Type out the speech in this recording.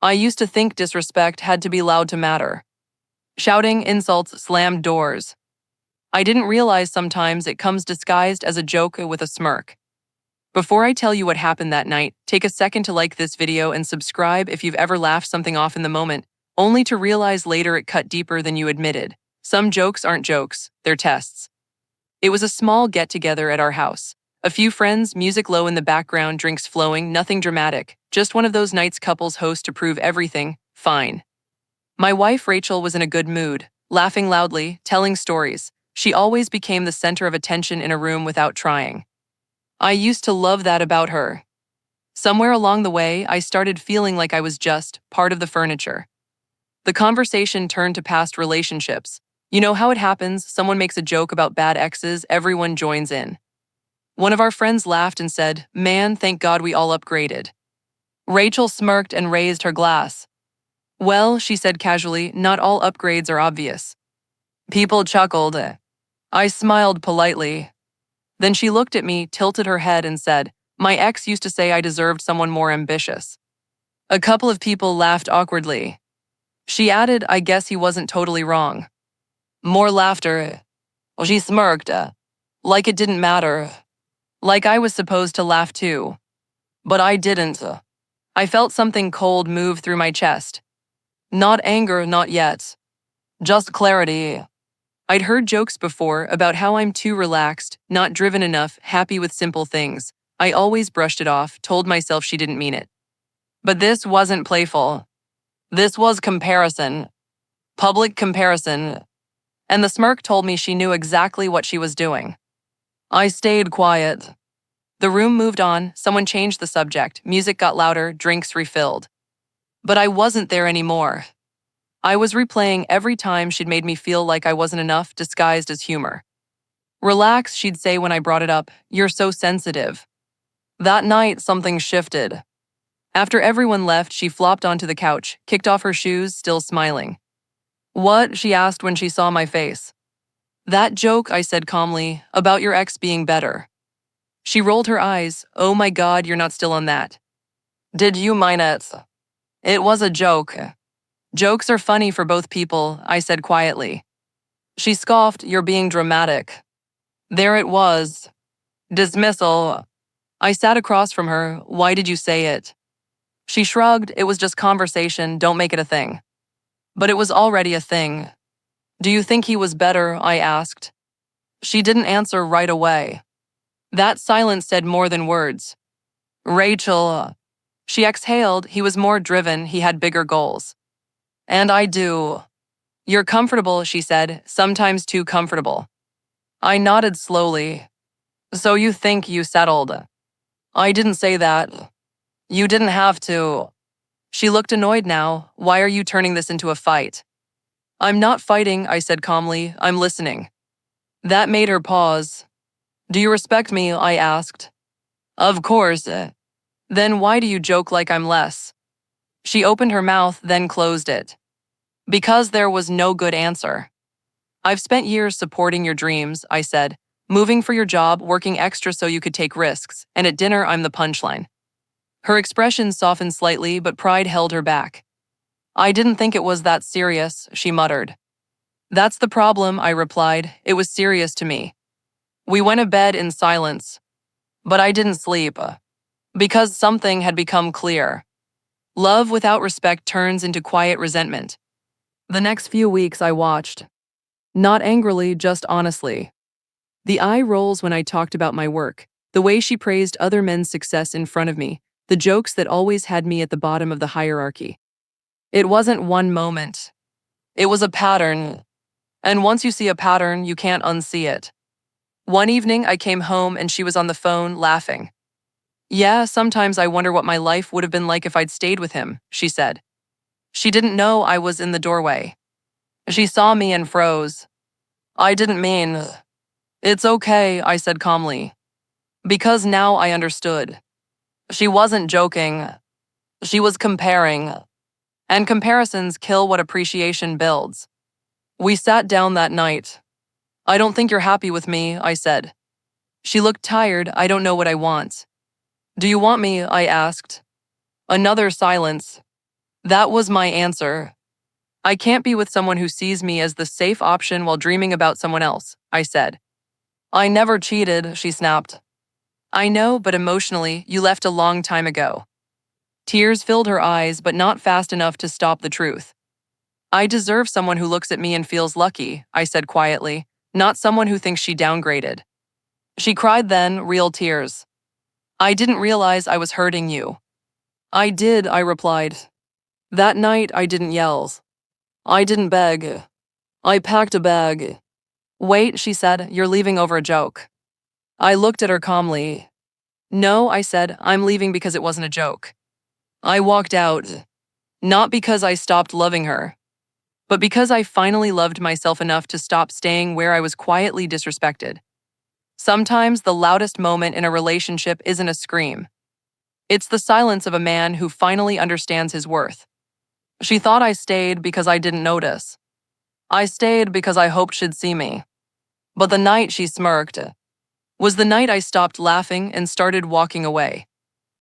I used to think disrespect had to be loud to matter. Shouting, insults, slammed doors. I didn't realize sometimes it comes disguised as a joke with a smirk. Before I tell you what happened that night, take a second to like this video and subscribe if you've ever laughed something off in the moment, only to realize later it cut deeper than you admitted. Some jokes aren't jokes, they're tests. It was a small get-together at our house. A few friends, music low in the background, drinks flowing, nothing dramatic. Just one of those nights couples host to prove everything fine. My wife Rachel was in a good mood, laughing loudly, telling stories. She always became the center of attention in a room without trying. I used to love that about her. Somewhere along the way, I started feeling like I was just part of the furniture. The conversation turned to past relationships. You know how it happens, someone makes a joke about bad exes, everyone joins in. One of our friends laughed and said, "Man, thank God we all upgraded." Rachel smirked and raised her glass. "Well," she said casually, "not all upgrades are obvious." People chuckled. I smiled politely. Then she looked at me, tilted her head, and said, "My ex used to say I deserved someone more ambitious." A couple of people laughed awkwardly. She added, "I guess he wasn't totally wrong." More laughter. She smirked, like it didn't matter. Like I was supposed to laugh too. But I didn't. I felt something cold move through my chest. Not anger, not yet. Just clarity. I'd heard jokes before about how I'm too relaxed, not driven enough, happy with simple things. I always brushed it off, told myself she didn't mean it. But this wasn't playful. This was comparison. Public comparison. And the smirk told me she knew exactly what she was doing. I stayed quiet. The room moved on, someone changed the subject, music got louder, drinks refilled. But I wasn't there anymore. I was replaying every time she'd made me feel like I wasn't enough, disguised as humor. "Relax," she'd say when I brought it up, "you're so sensitive." That night, something shifted. After everyone left, she flopped onto the couch, kicked off her shoes, still smiling. "What?" she asked when she saw my face. "That joke," I said calmly, "about your ex being better." She rolled her eyes. "Oh my God, you're not still on that." "Did you mean it?" "It was a joke." "Jokes are funny for both people," I said quietly. She scoffed, "You're being dramatic." There it was. Dismissal. I sat across from her. "Why did you say it?" She shrugged. "It was just conversation, don't make it a thing." But it was already a thing. "Do you think he was better?" I asked. She didn't answer right away. That silence said more than words. "Rachel." She exhaled. "He was more driven, he had bigger goals." "And I do." "You're comfortable," she said, "sometimes too comfortable." I nodded slowly. "So you think you settled?" "I didn't say that." "You didn't have to." She looked annoyed now. "Why are you turning this into a fight?" "I'm not fighting," I said calmly. "I'm listening." That made her pause. "Do you respect me?" I asked. "Of course." "Then why do you joke like I'm less?" She opened her mouth, then closed it. Because there was no good answer. "I've spent years supporting your dreams," I said, "moving for your job, working extra so you could take risks, and at dinner I'm the punchline." Her expression softened slightly, but pride held her back. "I didn't think it was that serious," she muttered. "That's the problem," I replied. "It was serious to me." We went to bed in silence. But I didn't sleep. Because something had become clear. Love without respect turns into quiet resentment. The next few weeks I watched. Not angrily, just honestly. The eye rolls when I talked about my work, the way she praised other men's success in front of me, the jokes that always had me at the bottom of the hierarchy. It wasn't one moment. It was a pattern. And once you see a pattern, you can't unsee it. One evening, I came home and she was on the phone, laughing. "Yeah, sometimes I wonder what my life would have been like if I'd stayed with him," she said. She didn't know I was in the doorway. She saw me and froze. "I didn't mean." "It's okay," I said calmly. Because now I understood. She wasn't joking. She was comparing. And comparisons kill what appreciation builds. We sat down that night. "I don't think you're happy with me," I said. She looked tired. "I don't know what I want." "Do you want me?" I asked. Another silence. That was my answer. I can't be with someone who sees me as the safe option while dreaming about someone else, I said. I never cheated, she snapped. I know, but emotionally, you left a long time ago. Tears filled her eyes, but not fast enough to stop the truth. I deserve someone who looks at me and feels lucky, I said quietly, not someone who thinks she downgraded. She cried then, real tears. I didn't realize I was hurting you. I did, I replied. That night, I didn't yell. I didn't beg. I packed a bag. Wait, she said, you're leaving over a joke. I looked at her calmly. No, I said, I'm leaving because it wasn't a joke. I walked out, not because I stopped loving her, but because I finally loved myself enough to stop staying where I was quietly disrespected. Sometimes the loudest moment in a relationship isn't a scream. It's the silence of a man who finally understands his worth. She thought I stayed because I didn't notice. I stayed because I hoped she'd see me. But the night she smirked was the night I stopped laughing and started walking away.